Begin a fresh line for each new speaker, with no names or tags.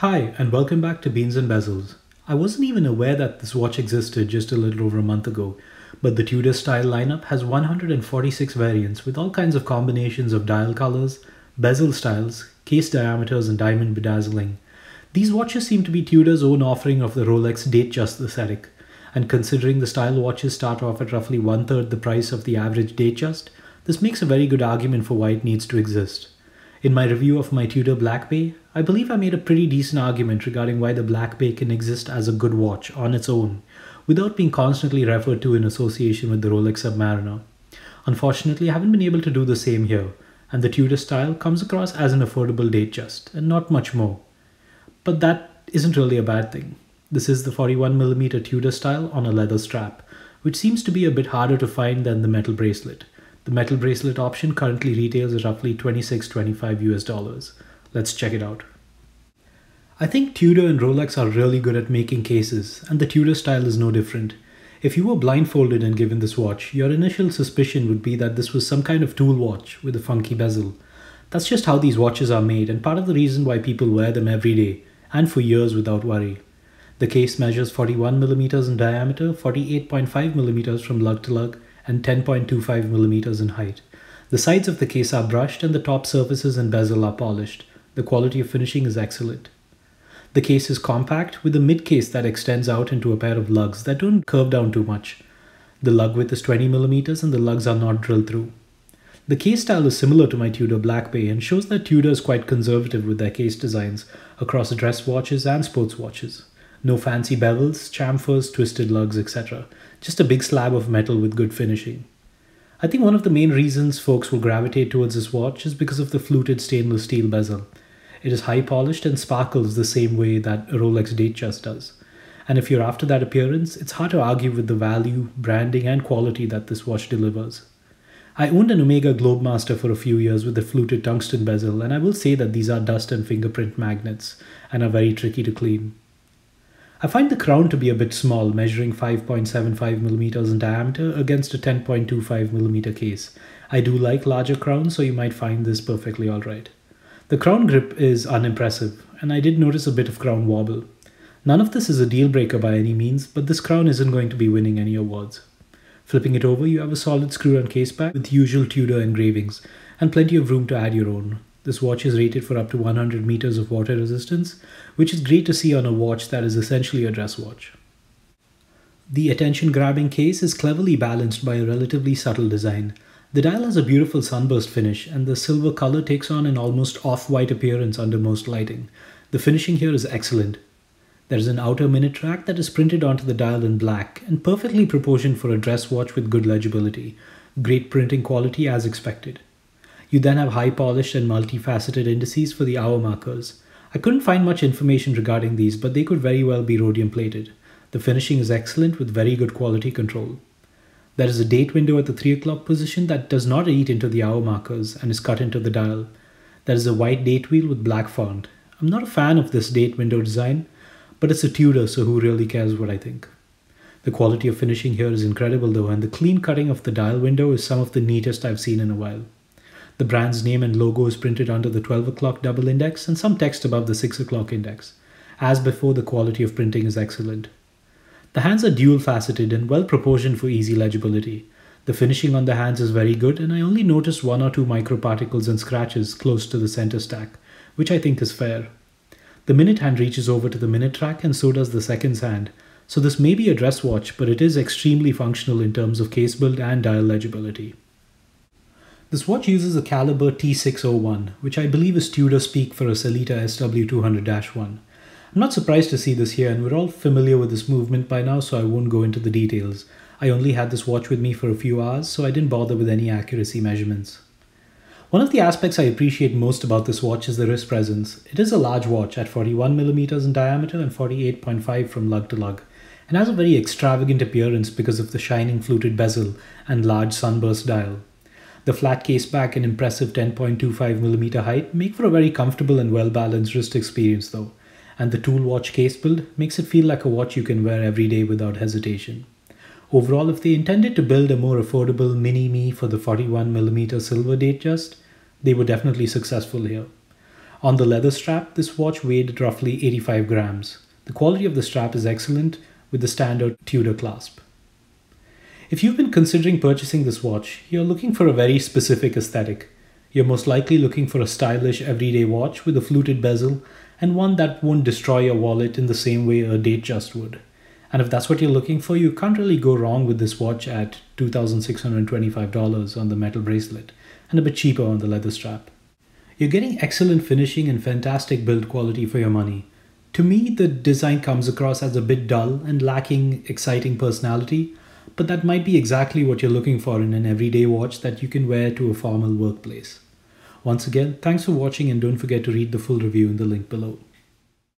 Hi, and welcome back to Beans and Bezels. I wasn't even aware that this watch existed just a little over a month ago, but the Tudor Style lineup has 146 variants with all kinds of combinations of dial colors, bezel styles, case diameters, and diamond bedazzling. These watches seem to be Tudor's own offering of the Rolex Datejust aesthetic, and considering the style watches start off at roughly one-third the price of the average Datejust, this makes a very good argument for why it needs to exist. In my review of my Tudor Black Bay, I believe I made a pretty decent argument regarding why the Black Bay can exist as a good watch on its own, without being constantly referred to in association with the Rolex Submariner. Unfortunately, I haven't been able to do the same here, and the Tudor Style comes across as an affordable Datejust, and not much more. But that isn't really a bad thing. This is the 41mm Tudor Style on a leather strap, which seems to be a bit harder to find than the metal bracelet. The metal bracelet option currently retails at roughly $26-25 US. Let's check it out. I think Tudor and Rolex are really good at making cases, and the Tudor Style is no different. If you were blindfolded and given this watch, your initial suspicion would be that this was some kind of tool watch with a funky bezel. That's just how these watches are made, and part of the reason why people wear them every day, and for years without worry. The case measures 41mm in diameter, 48.5mm from lug to lug, and 10.25mm in height. The sides of the case are brushed and the top surfaces and bezel are polished. The quality of finishing is excellent. The case is compact with a mid case that extends out into a pair of lugs that don't curve down too much. The lug width is 20mm and the lugs are not drilled through. The case style is similar to my Tudor Black Bay and shows that Tudor is quite conservative with their case designs across dress watches and sports watches. No fancy bevels, chamfers, twisted lugs, etc. Just a big slab of metal with good finishing. I think one of the main reasons folks will gravitate towards this watch is because of the fluted stainless steel bezel. It is high polished and sparkles the same way that a Rolex Datejust does. And if you're after that appearance, it's hard to argue with the value, branding, and quality that this watch delivers. I owned an Omega Globemaster for a few years with a fluted tungsten bezel, and I will say that these are dust and fingerprint magnets and are very tricky to clean. I find the crown to be a bit small, measuring 5.75mm in diameter against a 10.25mm case. I do like larger crowns, so you might find this perfectly alright. The crown grip is unimpressive, and I did notice a bit of crown wobble. None of this is a deal breaker by any means, but this crown isn't going to be winning any awards. Flipping it over, you have a solid screw-on case back with usual Tudor engravings, and plenty of room to add your own. This watch is rated for up to 100 meters of water resistance, which is great to see on a watch that is essentially a dress watch. The attention-grabbing case is cleverly balanced by a relatively subtle design. The dial has a beautiful sunburst finish, and the silver color takes on an almost off-white appearance under most lighting. The finishing here is excellent. There is an outer minute track that is printed onto the dial in black, and perfectly proportioned for a dress watch with good legibility. Great printing quality as expected. You then have high polished and multifaceted indices for the hour markers. I couldn't find much information regarding these, but they could very well be rhodium plated. The finishing is excellent with very good quality control. There is a date window at the 3 o'clock position that does not eat into the hour markers and is cut into the dial. There is a white date wheel with black font. I'm not a fan of this date window design, but it's a Tudor, so who really cares what I think. The quality of finishing here is incredible though, and the clean cutting of the dial window is some of the neatest I've seen in a while. The brand's name and logo is printed under the 12 o'clock double index and some text above the 6 o'clock index. As before, the quality of printing is excellent. The hands are dual faceted and well proportioned for easy legibility. The finishing on the hands is very good, and I only noticed 1 or 2 microparticles and scratches close to the center stack, which I think is fair. The minute hand reaches over to the minute track, and so does the seconds hand, so this may be a dress watch, but it is extremely functional in terms of case build and dial legibility. This watch uses a caliber T601, which I believe is Tudor speak for a Sellita SW200-1. I'm not surprised to see this here, and we're all familiar with this movement by now, so I won't go into the details. I only had this watch with me for a few hours, so I didn't bother with any accuracy measurements. One of the aspects I appreciate most about this watch is the wrist presence. It is a large watch at 41mm in diameter and 48.5 from lug to lug, and has a very extravagant appearance because of the shining fluted bezel and large sunburst dial. The flat case back and impressive 10.25mm height make for a very comfortable and well-balanced wrist experience though, and the tool watch case build makes it feel like a watch you can wear every day without hesitation. Overall, if they intended to build a more affordable mini-me for the 41mm silver Datejust, they were definitely successful here. On the leather strap, this watch weighed roughly 85 grams. The quality of the strap is excellent with the standard Tudor clasp. If you've been considering purchasing this watch, you're looking for a very specific aesthetic. You're most likely looking for a stylish everyday watch with a fluted bezel and one that won't destroy your wallet in the same way a Datejust would. And if that's what you're looking for, you can't really go wrong with this watch at $2,625 on the metal bracelet and a bit cheaper on the leather strap. You're getting excellent finishing and fantastic build quality for your money. To me, the design comes across as a bit dull and lacking exciting personality, but that might be exactly what you're looking for in an everyday watch that you can wear to a formal workplace. Once again, thanks for watching and don't forget to read the full review in the link below.